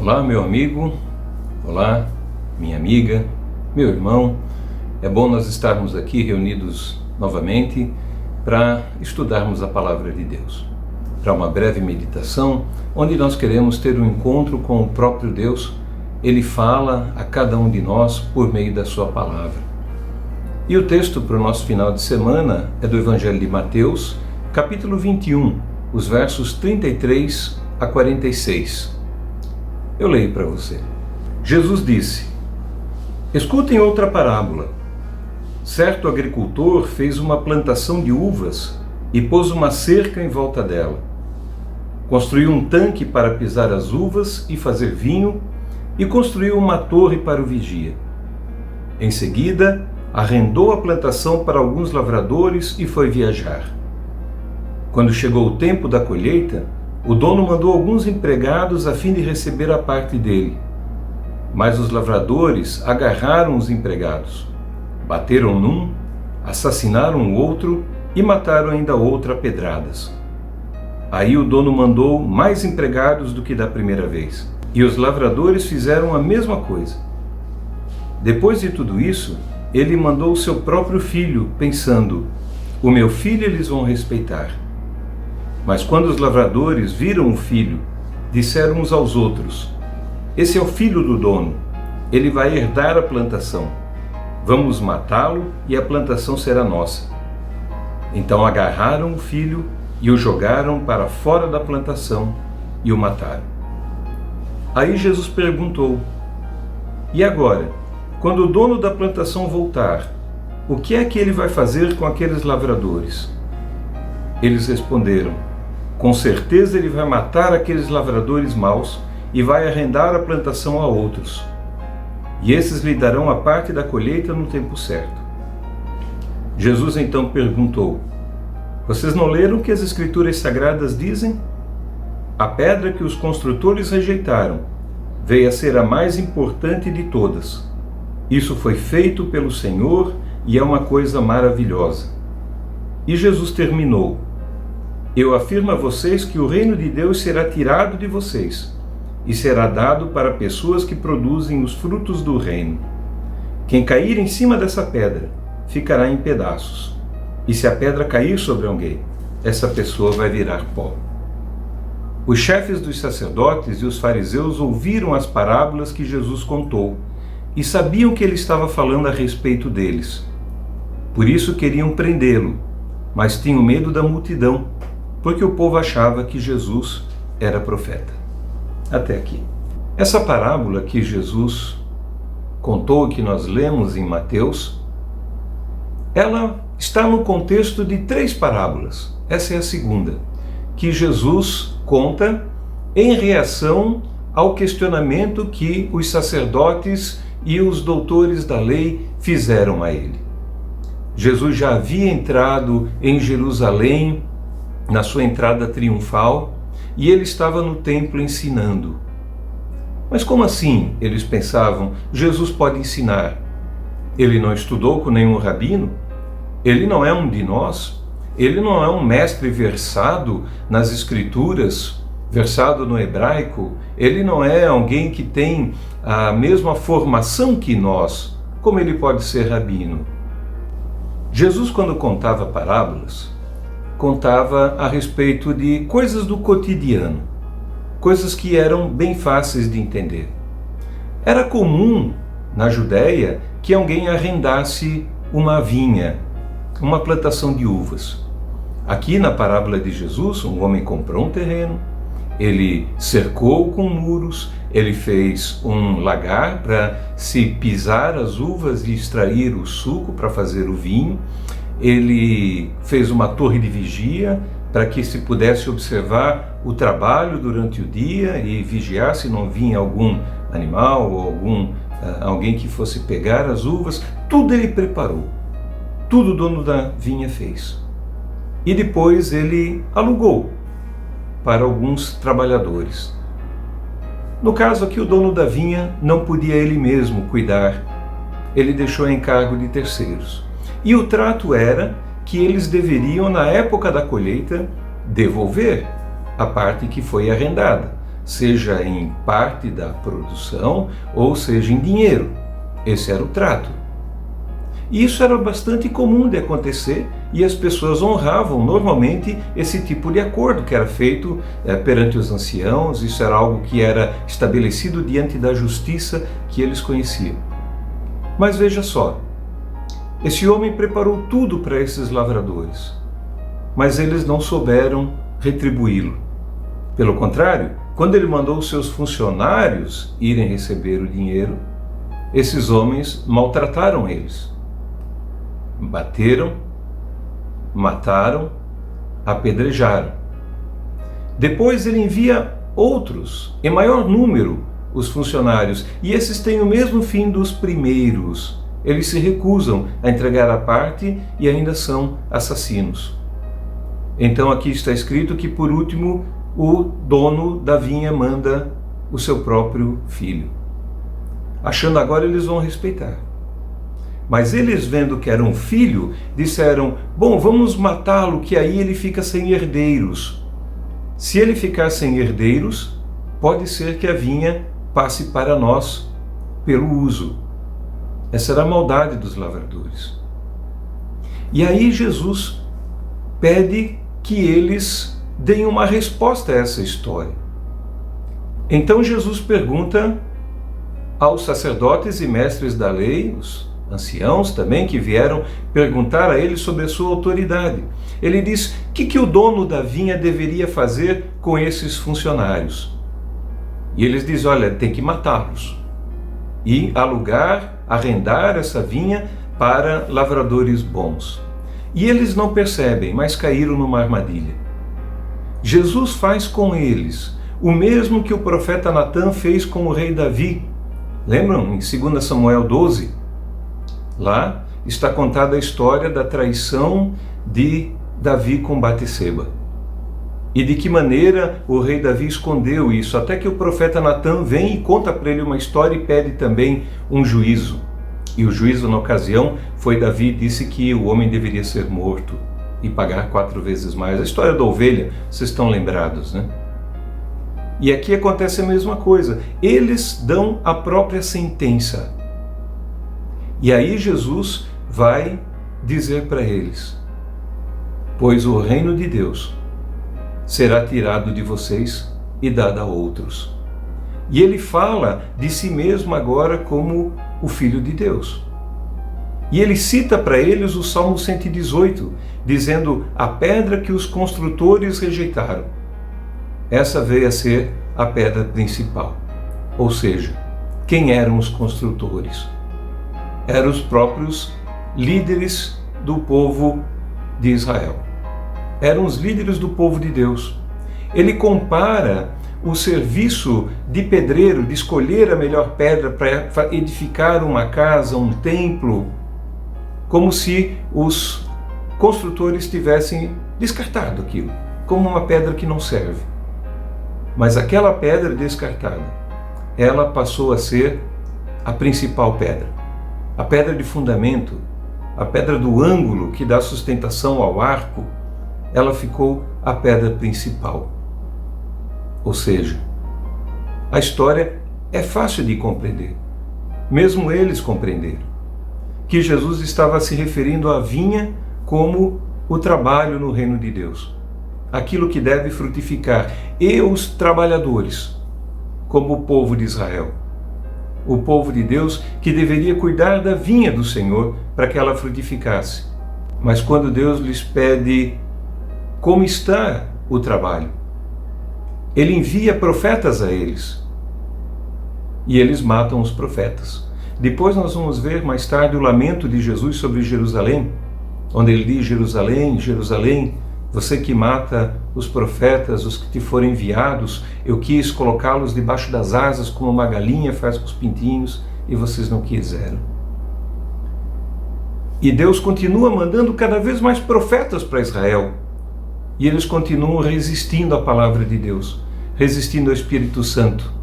Olá, meu amigo, olá, minha amiga, meu irmão. É bom nós estarmos aqui reunidos novamente para estudarmos a Palavra de Deus, para uma breve meditação, onde nós queremos ter um encontro com o próprio Deus. Ele fala a cada um de nós por meio da sua palavra. E o texto para o nosso final de semana é do Evangelho de Mateus, capítulo 21, os versos 33 a 46. Eu leio para você. Jesus disse: escutem outra parábola. Certo agricultor fez uma plantação de uvas e pôs uma cerca em volta dela. Construiu um tanque para pisar as uvas e fazer vinho e construiu uma torre para o vigia. Em seguida, arrendou a plantação para alguns lavradores e foi viajar. Quando chegou o tempo da colheita, o dono mandou alguns empregados a fim de receber a parte dele. Mas os lavradores agarraram os empregados, bateram num, assassinaram o outro e mataram ainda outro a pedradas. Aí o dono mandou mais empregados do que da primeira vez, e os lavradores fizeram a mesma coisa. Depois de tudo isso, ele mandou o seu próprio filho, pensando: o meu filho eles vão respeitar. Mas quando os lavradores viram o filho, disseram uns aos outros: esse é o filho do dono, ele vai herdar a plantação. Vamos matá-lo e a plantação será nossa. Então agarraram o filho e o jogaram para fora da plantação e o mataram. Aí Jesus perguntou: e agora, quando o dono da plantação voltar, o que é que ele vai fazer com aqueles lavradores? Eles responderam: com certeza ele vai matar aqueles lavradores maus e vai arrendar a plantação a outros. E esses lhe darão a parte da colheita no tempo certo. Jesus então perguntou: vocês não leram o que as Escrituras Sagradas dizem? A pedra que os construtores rejeitaram veio a ser a mais importante de todas. Isso foi feito pelo Senhor e é uma coisa maravilhosa. E Jesus terminou: eu afirmo a vocês que o reino de Deus será tirado de vocês e será dado para pessoas que produzem os frutos do reino. Quem cair em cima dessa pedra ficará em pedaços, e se a pedra cair sobre alguém, essa pessoa vai virar pó. Os chefes dos sacerdotes e os fariseus ouviram as parábolas que Jesus contou e sabiam que ele estava falando a respeito deles. Por isso queriam prendê-lo, mas tinham medo da multidão, porque o povo achava que Jesus era profeta. Até aqui. Essa parábola que Jesus contou, que nós lemos em Mateus, ela está no contexto de 3 parábolas. Essa é a segunda, que Jesus conta em reação ao questionamento que os sacerdotes e os doutores da lei fizeram a ele. Jesus já havia entrado em Jerusalém na sua entrada triunfal, e ele estava no templo ensinando. Mas como assim? Eles pensavam, Jesus pode ensinar. Ele não estudou com nenhum rabino? Ele não é um de nós? Ele não é um mestre versado nas Escrituras, versado no hebraico? Ele não é alguém que tem a mesma formação que nós? Como ele pode ser rabino? Jesus, quando contava parábolas, contava a respeito de coisas do cotidiano, coisas que eram bem fáceis de entender. Era comum na Judéia que alguém arrendasse uma vinha, uma plantação de uvas. Aqui na parábola de Jesus, um homem comprou um terreno, ele cercou com muros, ele fez um lagar para se pisar as uvas e extrair o suco para fazer o vinho. Ele fez uma torre de vigia para que se pudesse observar o trabalho durante o dia e vigiar se não vinha algum animal ou alguém que fosse pegar as uvas. Tudo ele preparou, tudo o dono da vinha fez. E depois ele alugou para alguns trabalhadores. No caso aqui, o dono da vinha não podia ele mesmo cuidar, ele deixou a encargo de terceiros. E o trato era que eles deveriam, na época da colheita, devolver a parte que foi arrendada. seja em parte da produção ou seja em dinheiro. Esse era o trato. E isso era bastante comum de acontecer e as pessoas honravam normalmente esse tipo de acordo que era feito perante os anciãos. Isso era algo que era estabelecido diante da justiça que eles conheciam. Mas veja só, esse homem preparou tudo para esses lavradores, mas eles não souberam retribuí-lo. Pelo contrário, quando ele mandou os seus funcionários irem receber o dinheiro, esses homens maltrataram eles. Bateram, mataram, apedrejaram. Depois ele envia outros, em maior número, os funcionários, e esses têm o mesmo fim dos primeiros. Eles se recusam a entregar a parte e ainda são assassinos. Então aqui está escrito que, por último, o dono da vinha manda o seu próprio filho. Achando agora eles vão respeitar. Mas eles, vendo que era um filho, disseram: bom, vamos matá-lo, que aí ele fica sem herdeiros. Se ele ficar sem herdeiros, pode ser que a vinha passe para nós pelo uso. Essa era a maldade dos lavradores. E aí Jesus pede que eles deem uma resposta a essa história. Então Jesus pergunta aos sacerdotes e mestres da lei, os anciãos também, que vieram perguntar a ele sobre a sua autoridade. Ele diz: o que o dono da vinha deveria fazer com esses funcionários? E eles dizem: olha, tem que matá-los e arrendar essa vinha para lavradores bons. E eles não percebem, mas caíram numa armadilha. Jesus faz com eles o mesmo que o profeta Natã fez com o rei Davi. Lembram? Em 2 Samuel 12, lá está contada a história da traição de Davi com Batseba. E de que maneira o rei Davi escondeu isso, até que o profeta Natã vem e conta para ele uma história e pede também um juízo. E o juízo na ocasião foi: Davi disse que o homem deveria ser morto e pagar 4 vezes mais. A história da ovelha, vocês estão lembrados, né? E aqui acontece a mesma coisa. Eles dão a própria sentença. E aí Jesus vai dizer para eles: pois o reino de Deus será tirado de vocês e dado a outros. E ele fala de si mesmo agora como o Filho de Deus. E ele cita para eles o Salmo 118, dizendo: a pedra que os construtores rejeitaram, essa veio a ser a pedra principal. Ou seja, quem eram os construtores? Eram os próprios líderes do povo de Israel. Eram os líderes do povo de Deus. Ele compara o serviço de pedreiro, de escolher a melhor pedra para edificar uma casa, um templo, como se os construtores tivessem descartado aquilo, como uma pedra que não serve. Mas aquela pedra descartada, ela passou a ser a principal pedra, a pedra de fundamento, a pedra do ângulo que dá sustentação ao arco. Ela ficou a pedra principal. Ou seja, a história é fácil de compreender. Mesmo eles compreenderam que Jesus estava se referindo à vinha como o trabalho no reino de Deus, aquilo que deve frutificar, e os trabalhadores como o povo de Israel, o povo de Deus que deveria cuidar da vinha do Senhor para que ela frutificasse. Mas quando Deus lhes pede como está o trabalho, ele envia profetas a eles e eles matam os profetas. Depois nós vamos ver mais tarde o lamento de Jesus sobre Jerusalém, onde ele diz: Jerusalém, Jerusalém, você que mata os profetas, os que te foram enviados, eu quis colocá-los debaixo das asas como uma galinha faz com os pintinhos e vocês não quiseram. E Deus continua mandando cada vez mais profetas para Israel. E eles continuam resistindo à palavra de Deus, resistindo ao Espírito Santo.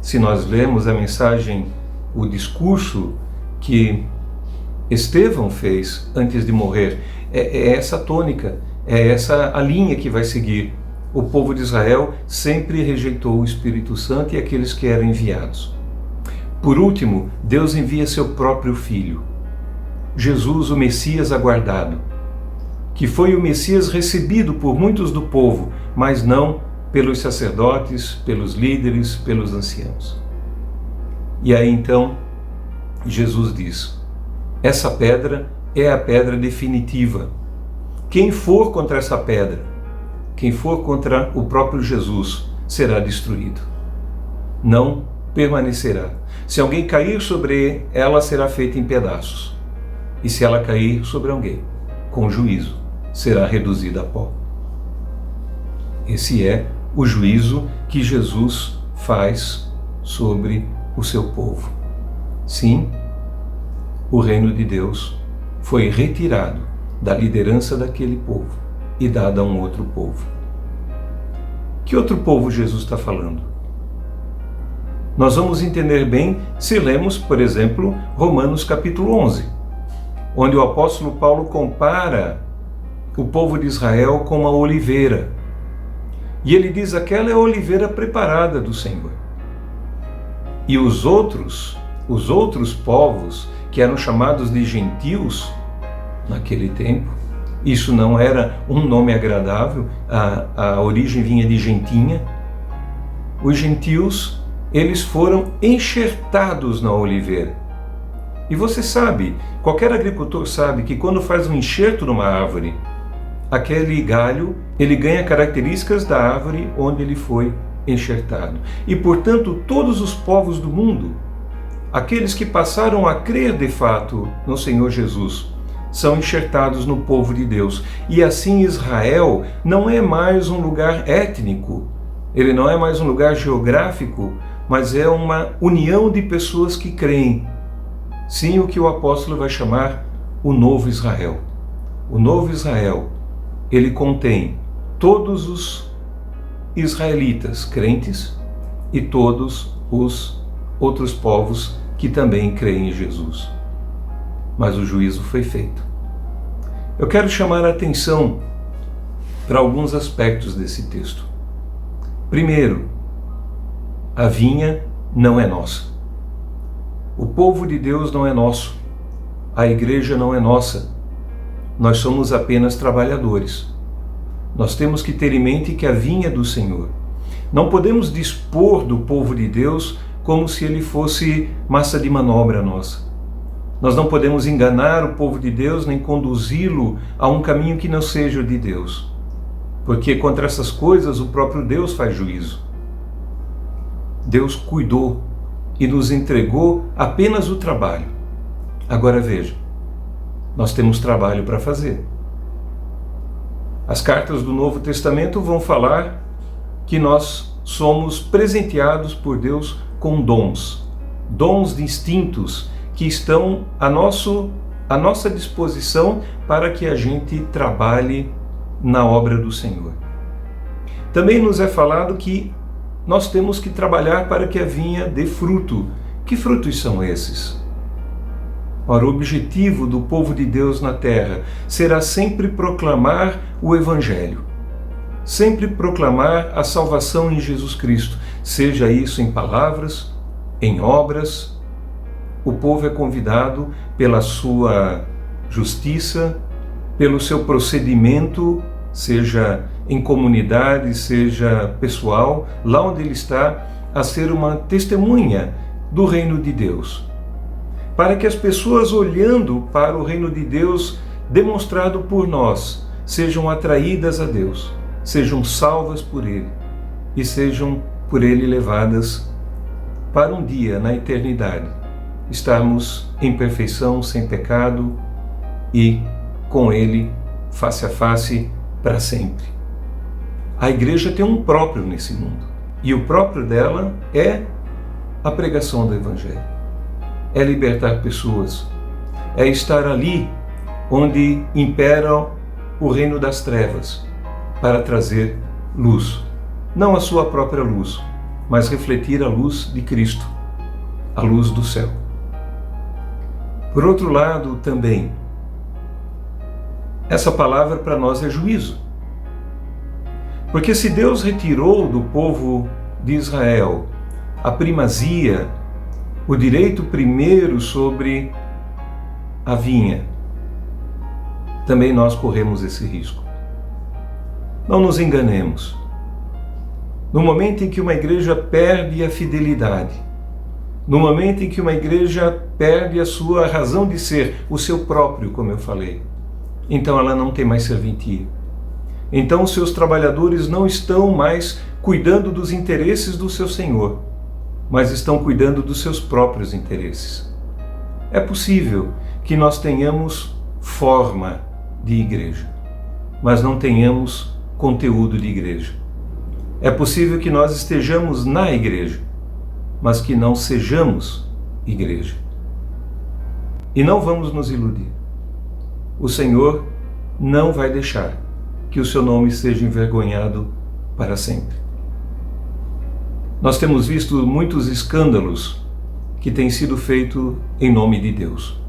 Se nós lemos a mensagem, o discurso que Estevão fez antes de morrer, é essa tônica, é essa a linha que vai seguir. o povo de Israel sempre rejeitou o Espírito Santo e aqueles que eram enviados. Por último, Deus envia seu próprio Filho, Jesus, o Messias aguardado, que foi o Messias recebido por muitos do povo, mas não pelos sacerdotes, pelos líderes, pelos anciãos. E aí então, Jesus diz: essa pedra é a pedra definitiva. Quem for contra essa pedra, quem for contra o próprio Jesus, será destruído. Não permanecerá. Se alguém cair sobre ela, será feita em pedaços. E se ela cair sobre alguém, com juízo, será reduzida a pó. Esse é o juízo que Jesus faz sobre o seu povo. Sim, o reino de Deus foi retirado da liderança daquele povo e dado a um outro povo. Que outro povo Jesus está falando? Nós vamos entender bem se lemos, por exemplo, Romanos capítulo 11, onde o apóstolo Paulo compara o povo de Israel com uma oliveira. E ele diz: aquela é a oliveira preparada do Senhor. E os outros povos, que eram chamados de gentios naquele tempo, isso não era um nome agradável, a origem vinha de gentinha. Os gentios, eles foram enxertados na oliveira. E você sabe, qualquer agricultor sabe que quando faz um enxerto numa árvore, aquele galho, ele ganha características da árvore onde ele foi enxertado. E, portanto, todos os povos do mundo, aqueles que passaram a crer de fato no Senhor Jesus, são enxertados no povo de Deus. E assim Israel não é mais um lugar étnico, ele não é mais um lugar geográfico, mas é uma união de pessoas que creem. Sim, o que o apóstolo vai chamar o novo Israel. O novo Israel, ele contém todos os israelitas crentes e todos os outros povos que também creem em Jesus. Mas o juízo foi feito. Eu quero chamar a atenção para alguns aspectos desse texto. Primeiro, a vinha não é nossa. O povo de Deus não é nosso. A igreja não é nossa. Nós somos apenas trabalhadores. Nós temos que ter em mente que a vinha é do Senhor. Não podemos dispor do povo de Deus como se ele fosse massa de manobra nossa. Nós não podemos enganar o povo de Deus nem conduzi-lo a um caminho que não seja o de Deus. Porque contra essas coisas o próprio Deus faz juízo. Deus cuidou e nos entregou apenas o trabalho. Agora veja, nós temos trabalho para fazer. As cartas do Novo Testamento vão falar que nós somos presenteados por Deus com dons distintos que estão à nossa disposição para que a gente trabalhe na obra do Senhor. Também nos é falado que nós temos que trabalhar para que a vinha dê fruto. Que frutos são esses? Ora, o objetivo do povo de Deus na terra será sempre proclamar o Evangelho, sempre proclamar a salvação em Jesus Cristo, seja isso em palavras, em obras. O povo é convidado pela sua justiça, pelo seu procedimento, seja em comunidade, seja pessoal, lá onde ele está, a ser uma testemunha do reino de Deus. Para que as pessoas, olhando para o reino de Deus demonstrado por nós, sejam atraídas a Deus, sejam salvas por Ele e sejam por Ele levadas para um dia na eternidade estarmos em perfeição, sem pecado e com Ele face a face para sempre. A igreja tem um próprio nesse mundo e o próprio dela é a pregação do Evangelho, é libertar pessoas, é estar ali onde impera o reino das trevas para trazer luz, não a sua própria luz, mas refletir a luz de Cristo, a luz do céu. Por outro lado, também, essa palavra para nós é juízo. Porque se Deus retirou do povo de Israel a primazia, o direito primeiro sobre a vinha, também nós corremos esse risco. Não nos enganemos. No momento em que uma igreja perde a fidelidade, no momento em que uma igreja perde a sua razão de ser, o seu próprio, como eu falei, então ela não tem mais serventia. Então os seus trabalhadores não estão mais cuidando dos interesses do seu Senhor, mas estão cuidando dos seus próprios interesses. É possível que nós tenhamos forma de igreja, mas não tenhamos conteúdo de igreja. É possível que nós estejamos na igreja, mas que não sejamos igreja. E não vamos nos iludir. O Senhor não vai deixar que o seu nome seja envergonhado para sempre. Nós temos visto muitos escândalos que têm sido feitos em nome de Deus.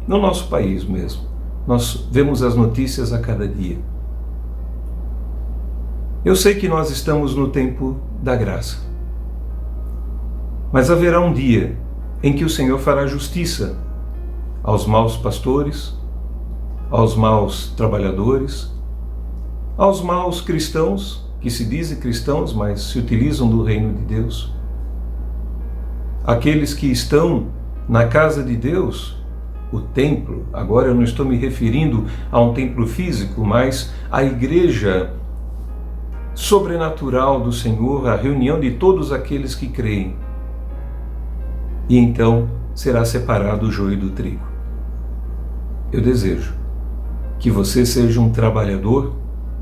No nosso país mesmo. Nós vemos as notícias a cada dia. Eu sei que nós estamos no tempo da graça. Mas haverá um dia em que o Senhor fará justiça aos maus pastores, aos maus trabalhadores, aos maus cristãos, que se dizem cristãos, mas se utilizam do reino de Deus. Aqueles que estão na casa de Deus, o templo, agora eu não estou me referindo a um templo físico, mas a igreja sobrenatural do Senhor, a reunião de todos aqueles que creem. E então será separado o joio do trigo. Eu desejo que você seja um trabalhador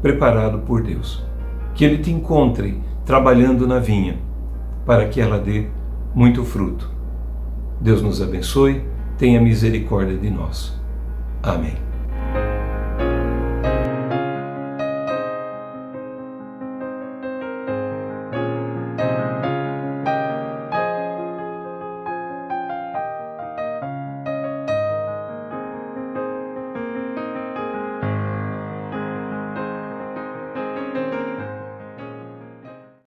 preparado por Deus, que Ele te encontre trabalhando na vinha, para que ela dê muito fruto. Deus nos abençoe, tenha misericórdia de nós. Amém.